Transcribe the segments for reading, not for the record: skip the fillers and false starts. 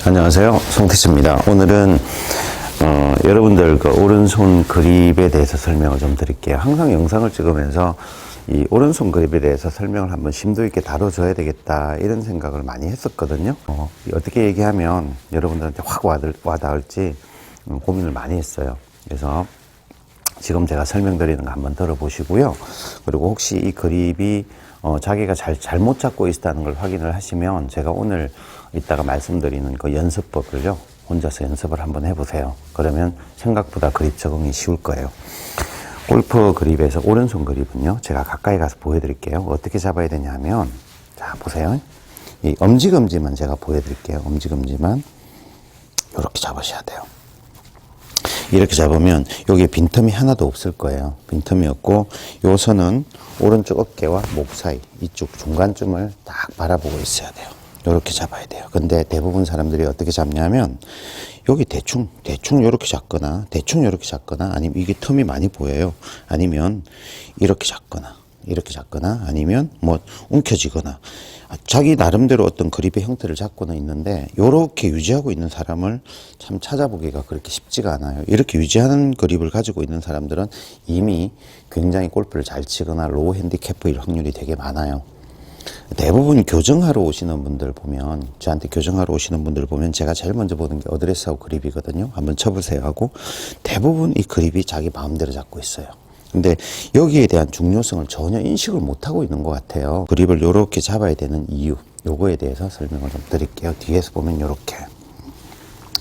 안녕하세요, 송태수입니다. 오늘은 여러분들 그 오른손 그립에 대해서 설명을 좀 드릴게요. 항상 영상을 찍으면서 이 오른손 그립에 대해서 설명을 한번 심도 있게 다뤄줘야 되겠다 이런 생각을 많이 했었거든요. 어떻게 얘기하면 여러분들한테 확 와닿을지 고민을 많이 했어요. 그래서 지금 제가 설명드리는 거 한번 들어보시고요. 그리고 혹시 이 그립이 자기가 잘못 잡고 있다는 걸 확인을 하시면 제가 오늘 이따가 말씀드리는 그 연습법을요, 혼자서 연습을 한번 해보세요. 그러면 생각보다 그립 적응이 쉬울 거예요. 골프 그립에서 오른손 그립은요, 제가 가까이 가서 보여드릴게요. 어떻게 잡아야 되냐 하면, 자, 보세요. 이 엄지검지만 제가 보여드릴게요. 엄지검지만 이렇게 잡으셔야 돼요. 이렇게 잡으면 여기에 빈틈이 하나도 없을 거예요. 빈틈이 없고, 요 선은 오른쪽 어깨와 목 사이, 이쪽 중간쯤을 딱 바라보고 있어야 돼요. 이렇게 잡아야 돼요. 근데 대부분 사람들이 어떻게 잡냐면, 여기 대충 이렇게 잡거나, 아니면 이게 틈이 많이 보여요. 아니면 이렇게 잡거나, 아니면 뭐 움켜쥐거나, 자기 나름대로 어떤 그립의 형태를 잡고는 있는데, 요렇게 유지하고 있는 사람을 참 찾아보기가 그렇게 쉽지가 않아요. 이렇게 유지하는 그립을 가지고 있는 사람들은 이미 굉장히 골프를 잘 치거나 로우 핸디캡일 확률이 되게 많아요. 대부분 교정하러 오시는 분들 보면, 저한테 교정하러 오시는 분들 보면 제가 제일 먼저 보는 게 어드레스하고 그립이거든요. 한번 쳐보세요 하고, 대부분 이 그립이 자기 마음대로 잡고 있어요. 근데 여기에 대한 중요성을 전혀 인식을 못하고 있는 것 같아요. 그립을 이렇게 잡아야 되는 이유, 요거에 대해서 설명을 좀 드릴게요. 뒤에서 보면 이렇게,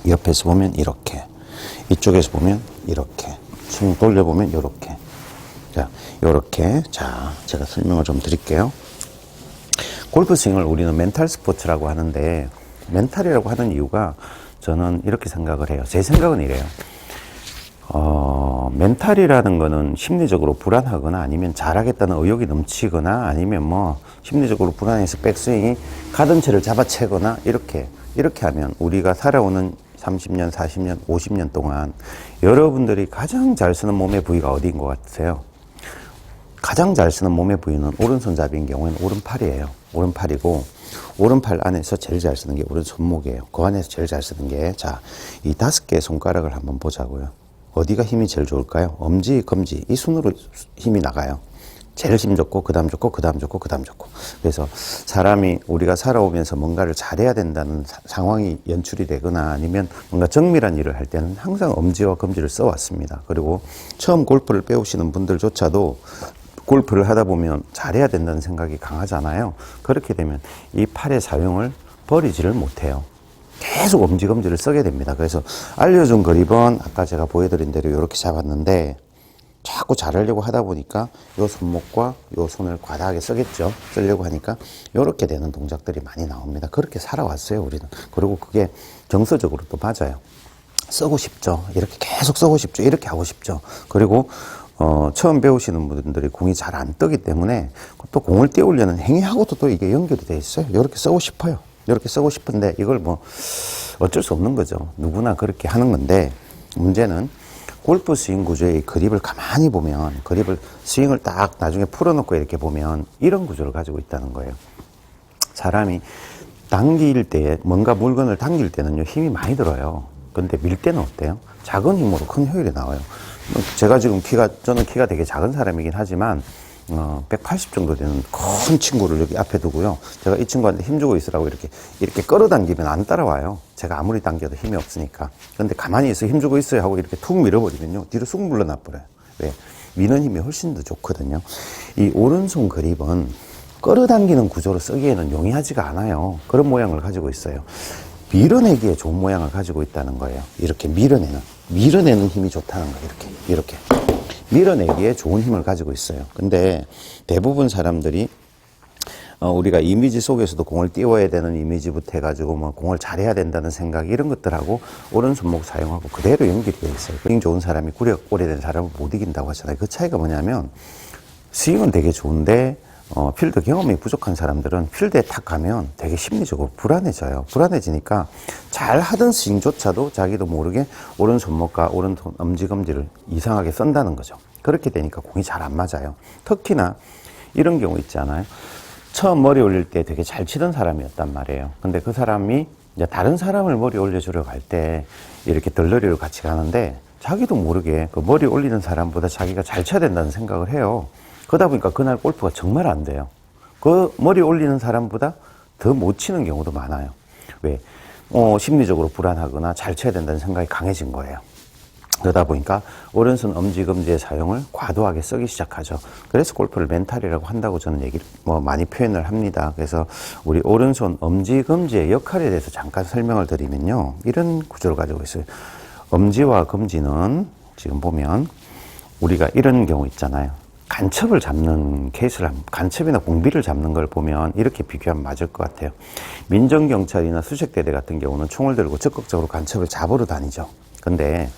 옆에서 보면 이렇게, 이쪽에서 보면 이렇게, 숨 돌려보면 이렇게. 자, 요렇게. 자, 제가 설명을 좀 드릴게요. 골프 스윙을 우리는 멘탈 스포츠라고 하는데, 멘탈이라고 하는 이유가 저는 이렇게 생각을 해요. 제 생각은 이래요. 멘탈이라는 거는 심리적으로 불안하거나, 아니면 잘하겠다는 의욕이 넘치거나, 아니면 뭐 심리적으로 불안해서 백스윙이 가던 채를 잡아채거나, 이렇게 하면 우리가 살아오는 30년, 40년, 50년 동안 여러분들이 가장 잘 쓰는 몸의 부위가 어디인 것 같으세요? 가장 잘 쓰는 몸의 부위는 오른손잡이인 경우에는 오른팔이에요. 오른팔이고, 오른팔 안에서 제일 잘 쓰는 게 오른손목이에요. 그 안에서 제일 잘 쓰는 게, 자, 이 5개의 손가락을 한번 보자고요. 어디가 힘이 제일 좋을까요? 엄지, 검지, 이 순으로 힘이 나가요. 제일 힘 좋고, 그 다음 좋고, 그 다음 좋고, 그 다음 좋고. 그래서 사람이 우리가 살아오면서 뭔가를 잘해야 된다는 상황이 연출이 되거나, 아니면 뭔가 정밀한 일을 할 때는 항상 엄지와 검지를 써왔습니다. 그리고 처음 골프를 배우시는 분들조차도 골프를 하다 보면 잘해야 된다는 생각이 강하잖아요. 그렇게 되면 이 팔의 사용을 버리지를 못해요. 계속 엄지검지를 쓰게 됩니다. 그래서 알려준 그립은 아까 제가 보여드린 대로 이렇게 잡았는데, 자꾸 잘하려고 하다 보니까 요 손목과 요 손을 과다하게 쓰겠죠. 쓰려고 하니까 이렇게 되는 동작들이 많이 나옵니다. 그렇게 살아왔어요, 우리는. 그리고 그게 정서적으로 또 맞아요. 쓰고 싶죠. 이렇게 계속 쓰고 싶죠. 이렇게 하고 싶죠. 그리고 처음 배우시는 분들이 공이 잘 안 뜨기 때문에 또 공을 띄우려는 행위하고도 또 이게 연결이 돼 있어요. 이렇게 쓰고 싶어요. 이렇게 쓰고 싶은데 이걸 뭐 어쩔 수 없는 거죠. 누구나 그렇게 하는 건데, 문제는 골프 스윙 구조의 그립을 가만히 보면, 그립을 스윙을 딱 나중에 풀어놓고 이렇게 보면 이런 구조를 가지고 있다는 거예요. 사람이 당길 때, 뭔가 물건을 당길 때는요, 힘이 많이 들어요. 근데 밀 때는 어때요? 작은 힘으로 큰 효율이 나와요. 제가 지금 저는 키가 되게 작은 사람이긴 하지만 180 정도 되는 큰 친구를 여기 앞에 두고요, 제가 이 친구한테 힘주고 있으라고 이렇게 끌어당기면 안 따라와요. 제가 아무리 당겨도 힘이 없으니까. 그런데 가만히 있어, 힘주고 있어요 하고 이렇게 툭 밀어버리면요, 뒤로 쑥 물러나 버려요. 왜? 미는 힘이 훨씬 더 좋거든요. 이 오른손 그립은 끌어당기는 구조로 쓰기에는 용이하지가 않아요. 그런 모양을 가지고 있어요. 밀어내기에 좋은 모양을 가지고 있다는 거예요. 이렇게 밀어내는 힘이 좋다는 거예요. 이렇게 밀어내기에 좋은 힘을 가지고 있어요. 근데 대부분 사람들이 우리가 이미지 속에서도 공을 띄워야 되는 이미지부터 해가지고 뭐 공을 잘해야 된다는 생각, 이런 것들하고 오른손목 사용하고 그대로 연결이 되어 있어요. 스윙 좋은 사람이 구력 오래된 사람을 못 이긴다고 하잖아요. 그 차이가 뭐냐면, 스윙은 되게 좋은데 필드 경험이 부족한 사람들은 필드에 탁 가면 되게 심리적으로 불안해져요. 불안해지니까 잘 하던 스윙조차도 자기도 모르게 오른손목과 오른손 엄지검지를 이상하게 쓴다는 거죠. 그렇게 되니까 공이 잘 안 맞아요. 특히나 이런 경우 있지 않아요? 처음 머리 올릴 때 되게 잘 치던 사람이었단 말이에요. 근데 그 사람이 이제 다른 사람을 머리 올려주러 갈 때 이렇게 덜러리로 같이 가는데 자기도 모르게 그 머리 올리는 사람보다 자기가 잘 쳐야 된다는 생각을 해요. 그러다 보니까 그날 골프가 정말 안 돼요. 그 머리 올리는 사람보다 더 못 치는 경우도 많아요. 왜? 심리적으로 불안하거나 잘 쳐야 된다는 생각이 강해진 거예요. 그러다 보니까 오른손 엄지검지의 사용을 과도하게 쓰기 시작하죠. 그래서 골프를 멘탈이라고 한다고 저는 얘기를 많이 표현을 합니다. 그래서 우리 오른손 엄지검지의 역할에 대해서 잠깐 설명을 드리면요. 이런 구조를 가지고 있어요. 엄지와 검지는 지금 보면 우리가 이런 경우 있잖아요. 간첩을 잡는 케이스를, 간첩이나 공비를 잡는 걸 보면 이렇게 비교하면 맞을 것 같아요. 민정경찰이나 수색대대 같은 경우는 총을 들고 적극적으로 간첩을 잡으러 다니죠. 근데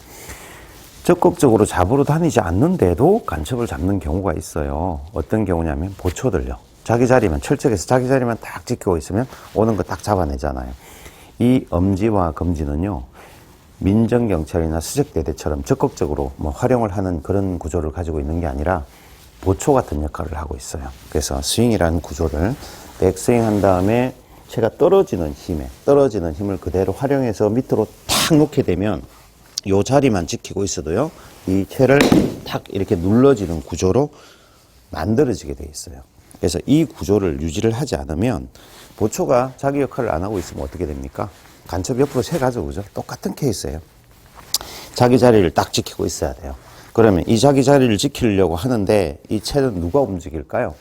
적극적으로 잡으러 다니지 않는데도 간첩을 잡는 경우가 있어요. 어떤 경우냐면 보초들요. 자기 자리만, 철책에서 자기 자리만 딱 지키고 있으면 오는 거 딱 잡아내잖아요. 이 엄지와 검지는요, 민정경찰이나 수색대대처럼 적극적으로 활용을 하는 그런 구조를 가지고 있는 게 아니라 보초 같은 역할을 하고 있어요. 그래서 스윙이라는 구조를 백스윙 한 다음에 채가 떨어지는 힘을 그대로 활용해서 밑으로 탁 놓게 되면 이 자리만 지키고 있어도요, 이 채를 탁 이렇게 눌러지는 구조로 만들어지게 돼 있어요. 그래서 이 구조를 유지를 하지 않으면 보초가 자기 역할을 안 하고 있으면 어떻게 됩니까? 간첩 옆으로 채 가죠, 그죠? 똑같은 케이스예요. 자기 자리를 딱 지키고 있어야 돼요. 그러면 이 자기 자리를 지키려고 하는데 이 채는 누가 움직일까요?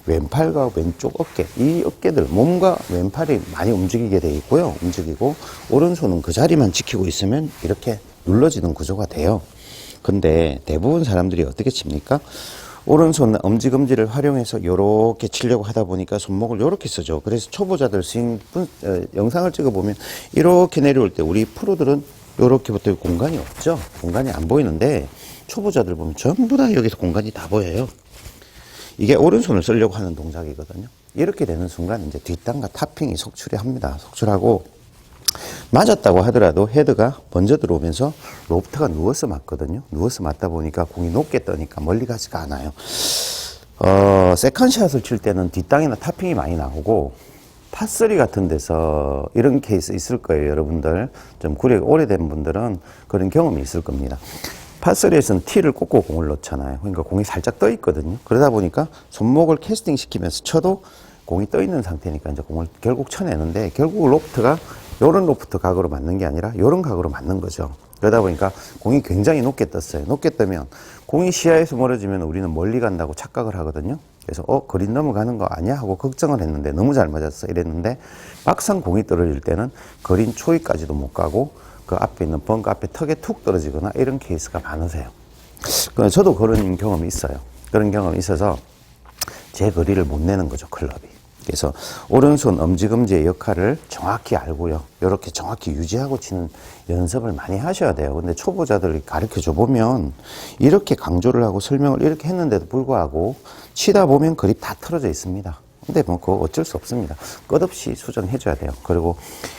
왼팔과 왼쪽 어깨, 이 어깨들, 몸과 왼팔이 많이 움직이게 돼 있고요. 움직이고 오른손은 그 자리만 지키고 있으면 이렇게 눌러지는 구조가 돼요. 근데 대부분 사람들이 어떻게 칩니까? 오른손 엄지검지를 활용해서 이렇게 치려고 하다 보니까 손목을 이렇게 쓰죠. 그래서 초보자들 스윙 영상을 찍어보면 이렇게 내려올 때 우리 프로들은 이렇게부터 공간이 없죠. 공간이 안 보이는데 초보자들 보면 전부 다 여기서 공간이 다 보여요. 이게 오른손을 쓰려고 하는 동작이거든요. 이렇게 되는 순간 이제 뒷땅과 탑핑이 속출이 합니다. 속출하고 맞았다고 하더라도 헤드가 먼저 들어오면서 로프트가 누워서 맞거든요. 누워서 맞다 보니까 공이 높게 떠니까 멀리 가지가 않아요. 세컨샷을 칠 때는 뒷땅이나 탑핑이 많이 나오고 파3 같은 데서 이런 케이스 있을 거예요. 여러분들 좀 구력이 오래된 분들은 그런 경험이 있을 겁니다. 파3에서는 티를 꽂고 공을 넣잖아요. 그러니까 공이 살짝 떠 있거든요. 그러다 보니까 손목을 캐스팅 시키면서 쳐도 공이 떠 있는 상태니까 이제 공을 결국 쳐내는데 결국 로프트가 요런 로프트 각으로 맞는 게 아니라 요런 각으로 맞는 거죠. 그러다 보니까 공이 굉장히 높게 떴어요. 높게 뜨면 공이 시야에서 멀어지면 우리는 멀리 간다고 착각을 하거든요. 그래서 그린 넘어가는 거 아니야? 하고 걱정을 했는데 너무 잘 맞았어 이랬는데 막상 공이 떨어질 때는 그린 초위까지도 못 가고 그 앞에 있는 벙커 앞에 턱에 툭 떨어지거나 이런 케이스가 많으세요. 저도 그런 경험이 있어요. 그런 경험이 있어서 제 거리를 못 내는 거죠, 클럽이. 그래서 오른손 엄지검지의 역할을 정확히 알고요. 이렇게 정확히 유지하고 치는 연습을 많이 하셔야 돼요. 근데 초보자들 가르쳐 줘 보면 이렇게 강조를 하고 설명을 이렇게 했는데도 불구하고 치다 보면 그립 다 틀어져 있습니다. 근데 그거 어쩔 수 없습니다. 끝없이 수정해 줘야 돼요. 그리고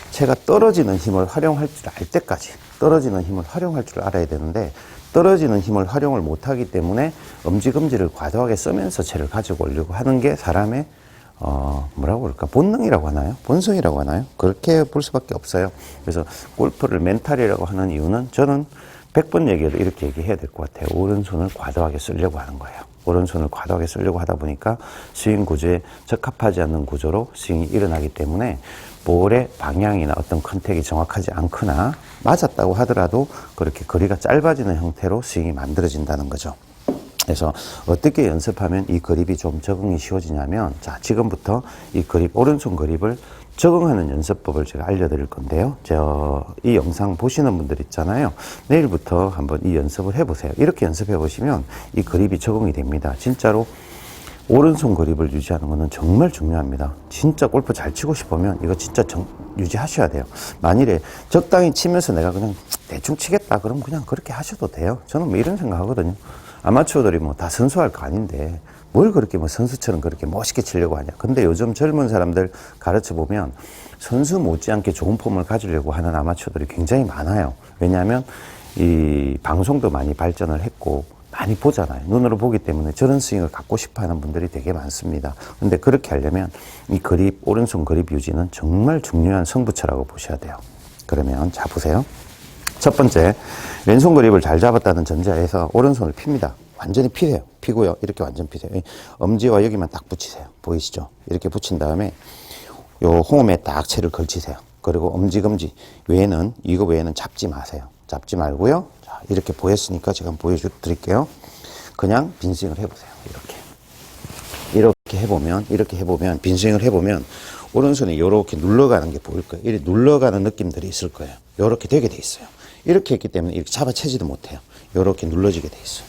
채가 떨어지는 힘을 활용할 줄 알 때까지 떨어지는 힘을 활용할 줄 알아야 되는데 떨어지는 힘을 활용을 못하기 때문에 엄지검지를 과도하게 쓰면서 채를 가지고 오려고 하는 게 사람의 뭐라고 그럴까? 본능이라고 하나요? 본성이라고 하나요? 그렇게 볼 수밖에 없어요. 그래서 골프를 멘탈이라고 하는 이유는 저는 100번 얘기해도 이렇게 얘기해야 될 것 같아요. 오른손을 과도하게 쓰려고 하는 거예요. 오른손을 과도하게 쓰려고 하다 보니까 스윙 구조에 적합하지 않는 구조로 스윙이 일어나기 때문에 볼의 방향이나 어떤 컨택이 정확하지 않거나 맞았다고 하더라도 그렇게 거리가 짧아지는 형태로 스윙이 만들어진다는 거죠. 그래서 어떻게 연습하면 이 그립이 좀 적응이 쉬워지냐면 자, 지금부터 이 그립, 오른손 그립을 적응하는 연습법을 제가 알려드릴 건데요. 이 영상 보시는 분들 있잖아요. 내일부터 한번 이 연습을 해보세요. 이렇게 연습해 보시면 이 그립이 적응이 됩니다. 진짜로 오른손 그립을 유지하는 것은 정말 중요합니다. 진짜 골프 잘 치고 싶으면 이거 진짜 유지하셔야 돼요. 만일에 적당히 치면서 내가 그냥 대충 치겠다 그러면 그냥 그렇게 하셔도 돼요. 저는 뭐 이런 생각 하거든요. 아마추어들이 뭐 다 선수할 거 아닌데 뭘 그렇게 뭐 선수처럼 그렇게 멋있게 치려고 하냐. 근데 요즘 젊은 사람들 가르쳐 보면 선수 못지않게 좋은 폼을 가지려고 하는 아마추어들이 굉장히 많아요. 왜냐하면 이 방송도 많이 발전을 했고 많이 보잖아요. 눈으로 보기 때문에 저런 스윙을 갖고 싶어 하는 분들이 되게 많습니다. 근데 그렇게 하려면 이 그립, 오른손 그립 유지는 정말 중요한 승부처라고 보셔야 돼요. 그러면 자, 보세요. 첫 번째, 왼손 그립을 잘 잡았다는 전제하에서 오른손을 핍니다. 완전히 피세요. 피고요. 이렇게 완전 피세요. 엄지와 여기만 딱 붙이세요. 보이시죠? 이렇게 붙인 다음에 요 호흡에 딱 채를 걸치세요. 그리고 엄지, 검지 외에는, 이거 외에는 잡지 마세요. 잡지 말고요. 자, 이렇게 보였으니까 제가 한번 보여드릴게요. 그냥 빈스윙을 해보세요. 이렇게 해보면, 빈스윙을 해보면, 오른손이 이렇게 눌러가는 게 보일 거예요. 이렇게 눌러가는 느낌들이 있을 거예요. 이렇게 되게 돼 있어요. 이렇게 했기 때문에 이렇게 잡아채지도 못해요. 이렇게 눌러지게 돼 있어요.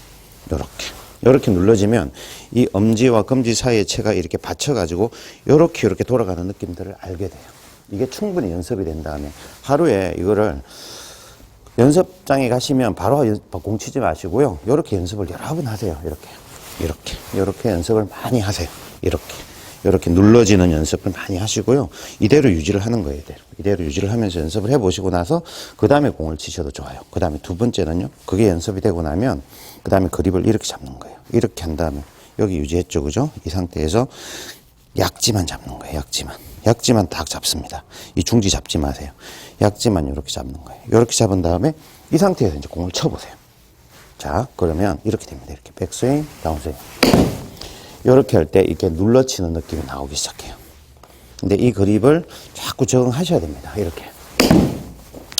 이렇게 눌러지면 이 엄지와 검지 사이의 채가 이렇게 받쳐가지고 이렇게 돌아가는 느낌들을 알게 돼요. 이게 충분히 연습이 된 다음에 하루에 이거를 연습장에 가시면 바로 공 치지 마시고요. 이렇게 연습을 여러 번 하세요. 이렇게 연습을 많이 하세요. 이렇게 눌러지는 연습을 많이 하시고요. 이대로 유지를 하는 거예요. 이대로 유지를 하면서 연습을 해보시고 나서 그 다음에 공을 치셔도 좋아요. 그 다음에 두 번째는요. 그게 연습이 되고 나면 그 다음에 그립을 이렇게 잡는 거예요. 이렇게 한 다음에 여기 유지했죠. 그죠? 이 상태에서 약지만 잡는 거예요. 약지만 딱 잡습니다. 이 중지 잡지 마세요. 약지만 이렇게 잡는 거예요. 이렇게 잡은 다음에 이 상태에서 이제 공을 쳐보세요. 자, 그러면 이렇게 됩니다. 이렇게 백스윙, 다운스윙. 이렇게 할 때 이렇게 눌러치는 느낌이 나오기 시작해요. 근데 이 그립을 자꾸 적응하셔야 됩니다.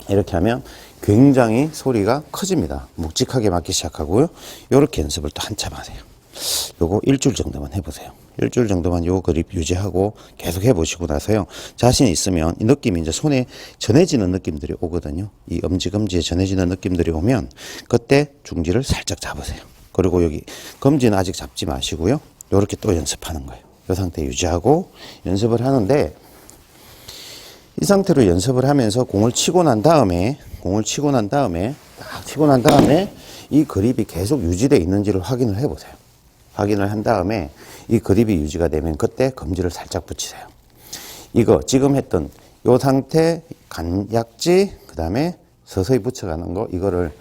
이렇게 하면 굉장히 소리가 커집니다. 묵직하게 맞기 시작하고요. 이렇게 연습을 또 한참 하세요. 요거 일주일 정도만 해보세요. 일주일 정도만 요 그립 유지하고 계속 해보시고 나서요. 자신 있으면 이 느낌이 이제 손에 전해지는 느낌들이 오거든요. 이 엄지, 검지에 전해지는 느낌들이 오면 그때 중지를 살짝 잡으세요. 그리고 여기 검지는 아직 잡지 마시고요. 요렇게 또 연습하는 거예요. 이 상태 유지하고 연습을 하는데 이 상태로 연습을 하면서 공을 치고 난 다음에 이 그립이 계속 유지되어 있는지를 확인을 해보세요. 확인을 한 다음에 이 그립이 유지가 되면 그때 검지를 살짝 붙이세요. 이거 지금 했던 요 상태 간약지 그 다음에 서서히 붙여가는 거 이거를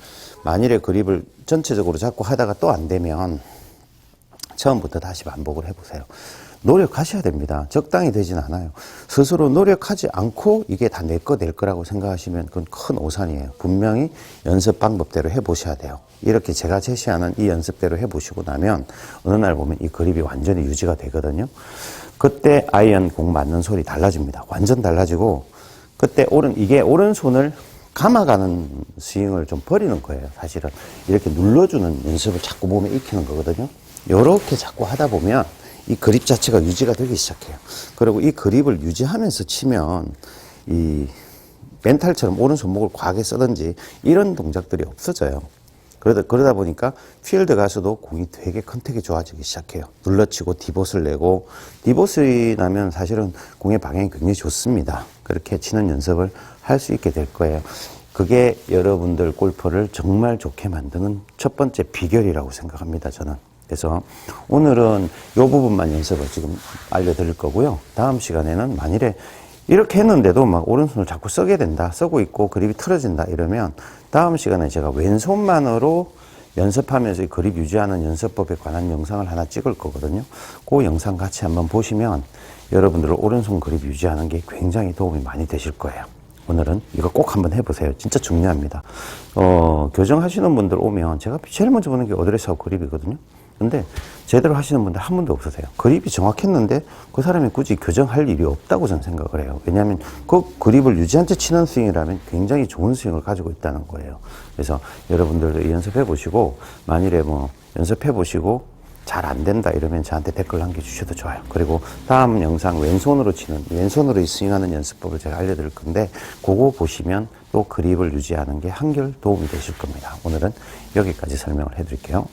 만일에 그립을 전체적으로 잡고 하다가 또 안 되면 처음부터 다시 반복을 해보세요. 노력하셔야 됩니다. 적당히 되진 않아요. 스스로 노력하지 않고 이게 다 내 거 될 거라고 생각하시면 그건 큰 오산이에요. 분명히 연습 방법대로 해보셔야 돼요. 이렇게 제가 제시하는 이 연습대로 해보시고 나면 어느 날 보면 이 그립이 완전히 유지가 되거든요. 그때 아이언 공 맞는 소리 달라집니다. 완전 달라지고 그때 이게 오른손을 감아가는 스윙을 좀 버리는 거예요. 사실은 이렇게 눌러주는 연습을 자꾸 몸에 익히는 거거든요. 요렇게 자꾸 하다 보면 이 그립 자체가 유지가 되기 시작해요. 그리고 이 그립을 유지하면서 치면 이 멘탈처럼 오른손목을 과하게 쓰든지 이런 동작들이 없어져요. 그러다 보니까 필드 가서도 공이 되게 컨택이 좋아지기 시작해요. 눌러치고 디봇을 내고 디봇이 나면 사실은 공의 방향이 굉장히 좋습니다. 그렇게 치는 연습을 할 수 있게 될 거예요. 그게 여러분들 골프를 정말 좋게 만드는 첫 번째 비결이라고 생각합니다. 저는. 그래서 오늘은 이 부분만 연습을 지금 알려드릴 거고요. 다음 시간에는 만일에 이렇게 했는데도 막 오른손을 자꾸 쓰게 된다, 쓰고 있고 그립이 틀어진다 이러면 다음 시간에 제가 왼손만으로 연습하면서 이 그립 유지하는 연습법에 관한 영상을 하나 찍을 거거든요. 그 영상 같이 한번 보시면 여러분들 오른손 그립 유지하는 게 굉장히 도움이 많이 되실 거예요. 오늘은 이거 꼭 한번 해보세요. 진짜 중요합니다. 교정하시는 분들 오면 제가 제일 먼저 보는 게 어드레스하고 그립이거든요. 근데 제대로 하시는 분들 한 분도 없으세요. 그립이 정확했는데 그 사람이 굳이 교정할 일이 없다고 저는 생각을 해요. 왜냐하면 그 그립을 유지한 채 치는 스윙이라면 굉장히 좋은 스윙을 가지고 있다는 거예요. 그래서 여러분들도 연습해 보시고 만일에 뭐 연습해 보시고 잘 안 된다 이러면 저한테 댓글 남겨주셔도 좋아요. 그리고 다음 영상 왼손으로 스윙하는 연습법을 제가 알려드릴 건데 그거 보시면 또 그립을 유지하는 게 한결 도움이 되실 겁니다. 오늘은 여기까지 설명을 해드릴게요.